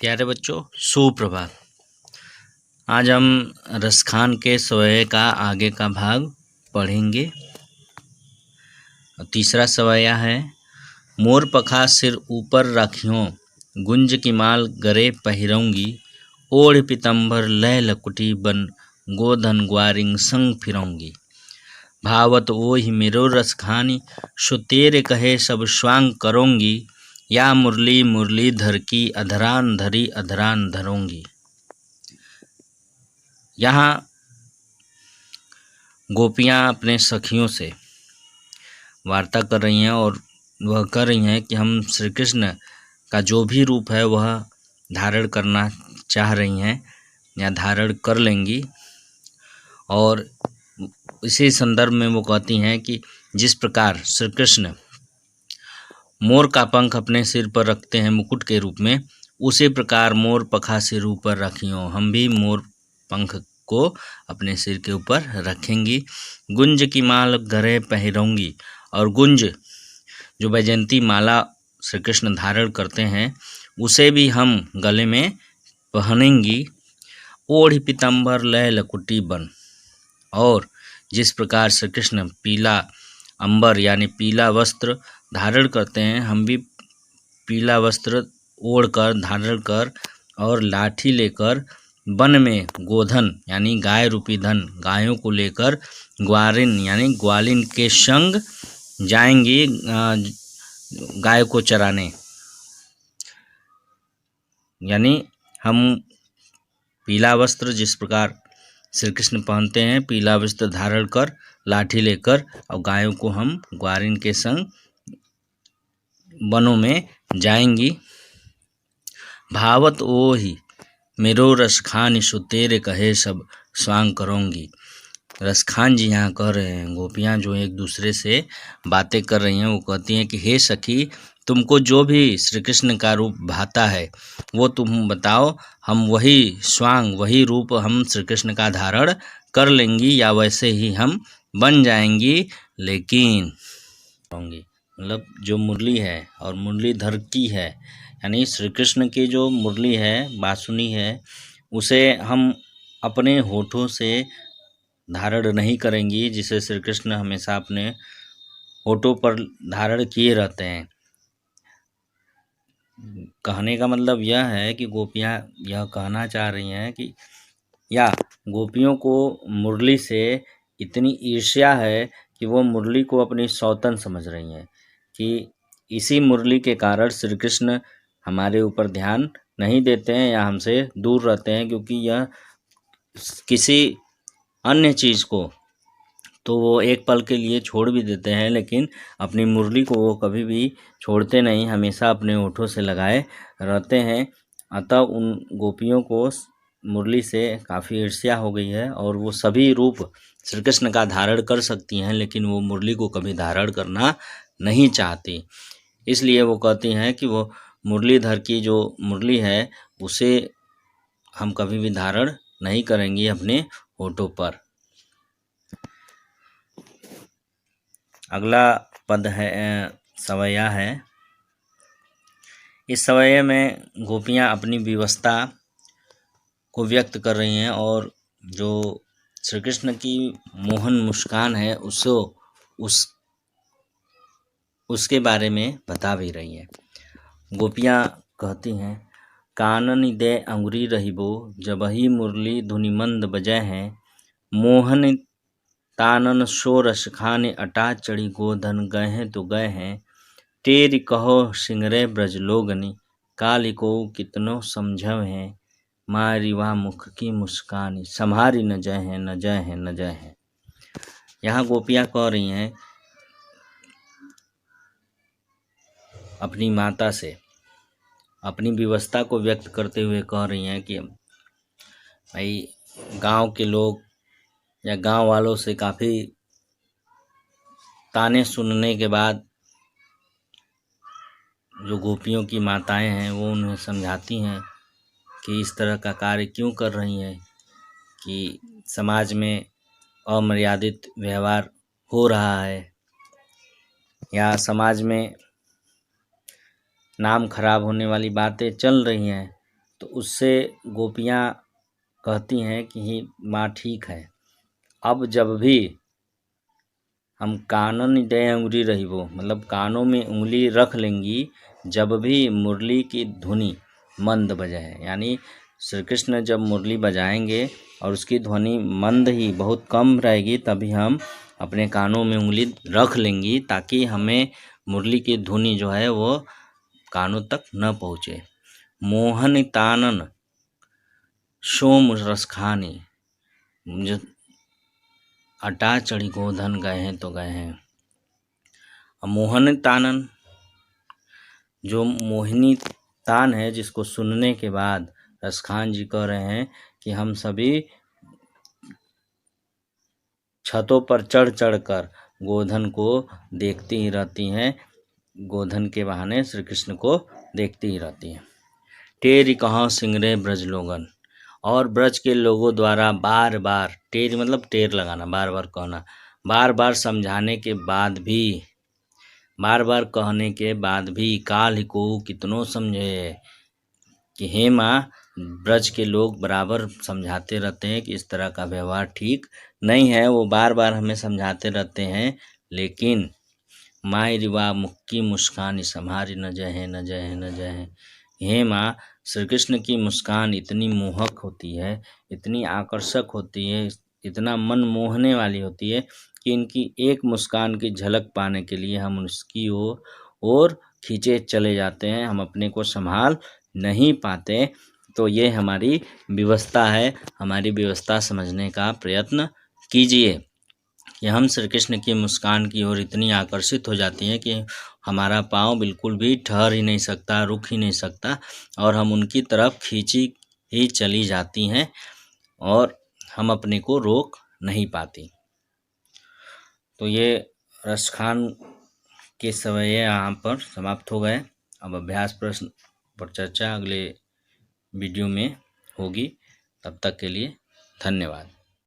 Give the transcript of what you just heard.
प्यारे बच्चों, सुप्रभात। आज हम रसखान के सवैये का आगे का भाग पढ़ेंगे। तीसरा सवैया है, मोर पखा सिर ऊपर राखियों, गुंज की माल गरे पहिरऊंगी, ओढ़ पीतम्बर लह लकुटी बन, गोधन ग्वारिंग संग फिरऊंगी। भावत ओहि मेरो रसखानी, सो तेरे कहे सब स्वांग करूंगी, या मुरली मुरली धर की अधरान धरी अधरान धरूंगी। यहाँ गोपियाँ अपने सखियों से वार्ता कर रही हैं और वह कर रही हैं कि हम श्री कृष्ण का जो भी रूप है वह धारण करना चाह रही हैं या धारण कर लेंगी। और इसी संदर्भ में वो कहती हैं कि जिस प्रकार श्री कृष्ण मोर का पंख अपने सिर पर रखते हैं मुकुट के रूप में, उसी प्रकार मोर पखा सिर ऊपर रखियो, हम भी मोर पंख को अपने सिर के ऊपर रखेंगी। गुंज की माल गरे पहिरऊंगी, और गुंज जो वैजयंती माला श्री कृष्ण धारण करते हैं उसे भी हम गले में पहनेंगी। ओढ़ पीतम्बर लय लकुटी बन, और जिस प्रकार श्री कृष्ण पीला अंबर यानी पीला वस्त्र धारण करते हैं, हम भी पीला वस्त्र ओढ़कर धारण कर और लाठी लेकर वन में गोधन यानी गाय रूपी धन गायों को लेकर ग्वारिन यानी ग्वालिन के संग जाएंगी गाय को चराने। यानी हम पीला वस्त्र जिस प्रकार श्री कृष्ण पहनते हैं, पीला वस्त्र धारण कर लाठी लेकर और गायों को हम ग्वारिन के संग वनों में जाएंगी। भावत ओहि मेरो रसखान, सो तेरे कहे सब स्वांग करूंगी। रसखान जी यहाँ कह रहे हैं, गोपियाँ जो एक दूसरे से बातें कर रही हैं, वो कहती हैं कि हे सखी, तुमको जो भी श्री कृष्ण का रूप भाता है वो तुम बताओ, हम वही स्वांग वही रूप हम श्री कृष्ण का धारण कर लेंगी या वैसे ही हम बन जाएंगी। लेकिन मतलब जो मुरली है और मुरलीधर की है, यानी श्री कृष्ण की जो मुरली है बांसुरी है, उसे हम अपने होठों से धारण नहीं करेंगी, जिसे श्री कृष्ण हमेशा अपने होठों पर धारण किए रहते हैं। कहने का मतलब यह है कि गोपियाँ यह कहना चाह रही हैं कि या गोपियों को मुरली से इतनी ईर्ष्या है कि वो मुरली को अपनी सौतन समझ रही हैं कि इसी मुरली के कारण श्री कृष्ण हमारे ऊपर ध्यान नहीं देते हैं या हमसे दूर रहते हैं, क्योंकि यह किसी अन्य चीज़ को तो वो एक पल के लिए छोड़ भी देते हैं, लेकिन अपनी मुरली को वो कभी भी छोड़ते नहीं, हमेशा अपने होठों से लगाए रहते हैं। अतः उन गोपियों को मुरली से काफ़ी ईर्ष्या हो गई है और वो सभी रूप श्री कृष्ण का धारण कर सकती हैं, लेकिन वो मुरली को कभी धारण करना नहीं चाहती। इसलिए वो कहती हैं कि वो मुरलीधर की जो मुरली है उसे हम कभी भी धारण नहीं करेंगी अपने होठों पर। अगला पद है सवैया है। इस सवैये में गोपियाँ अपनी विवशता को व्यक्त कर रही हैं और जो श्री कृष्ण की मोहन मुस्कान है उसके बारे में बता भी रही हैं। गोपियाँ कहती हैं, कानन दे अंगुरी रहिबो, जबहि मुरली धुनि मंद बजय हैं, मोहन तानन सो रसखाने अटा चढ़ी, गोधन गए हैं तो गए हैं, तेरी कहो सिंगरे ब्रज लोगनी, काली को कितनो समझव हैं, मारी वह मुख की मुस्कानी, संहारी न जय है न जय है न जय है। यहाँ गोपियाँ कह रही हैं अपनी माता से, अपनी विवशता को व्यक्त करते हुए कह रही हैं कि भाई गांव के लोग या गांव वालों से काफ़ी ताने सुनने के बाद जो गोपियों की माताएं हैं वो उन्हें समझाती हैं कि इस तरह का कार्य क्यों कर रही हैं, कि समाज में अमर्यादित व्यवहार हो रहा है या समाज में नाम खराब होने वाली बातें चल रही हैं, तो उससे गोपियाँ कहती हैं कि माँ ठीक है, अब जब भी हम कानन दे अंगुरी रहिबो, मतलब कानों में उंगली रख लेंगी जब भी मुरली की धुनी मंद बजाए, यानी श्री कृष्ण जब मुरली बजाएंगे और उसकी ध्वनि मंद ही बहुत कम रहेगी तभी हम अपने कानों में उंगली रख लेंगी, ताकि हमें मुरली की धुनी जो है वो कानों तक न पहुँचे। मोहन तानन सोम रस खानी, जो अटा चढ़ी गोधन गए हैं तो गए हैं। मोहन तानन, जो मोहिनी तान है, जिसको सुनने के बाद रसखान जी कह रहे हैं कि हम सभी छतों पर चढ़ चढ़ कर गोधन को देखती ही रहती हैं, गोधन के बहाने श्री कृष्ण को देखती ही रहती हैं। टेरी कहाँ सिंगरे ब्रज लोगन, और ब्रज के लोगों द्वारा बार बार, टेर मतलब टेर लगाना, बार बार कहना, बार बार समझाने के बाद भी, बार बार कहने के बाद भी काल को कितनों समझे, कि हे माँ, ब्रज के लोग बराबर समझाते रहते हैं कि इस तरह का व्यवहार ठीक नहीं है, वो बार बार हमें समझाते रहते हैं, लेकिन माई रिवा मुक्की मुस्कान सम्हारी न जय है न जय है न जय है। हे माँ, श्री कृष्ण की मुस्कान इतनी मोहक होती है, इतनी आकर्षक होती है, इतना मन मोहने वाली होती है कि इनकी एक मुस्कान की झलक पाने के लिए हम उसकी ओर खींचे चले जाते हैं, हम अपने को संभाल नहीं पाते। तो ये हमारी व्यवस्था है, हमारी व्यवस्था समझने का प्रयत्न कीजिए कि हम श्री कृष्ण की मुस्कान की ओर इतनी आकर्षित हो जाती हैं कि हमारा पाँव बिल्कुल भी ठहर ही नहीं सकता, रुक ही नहीं सकता, और हम उनकी तरफ खींची ही चली जाती हैं और हम अपने को रोक नहीं पाती। तो ये रसखान के समय यहाँ पर समाप्त हो गए। अब अभ्यास प्रश्न पर चर्चा अगले वीडियो में होगी। तब तक के लिए धन्यवाद।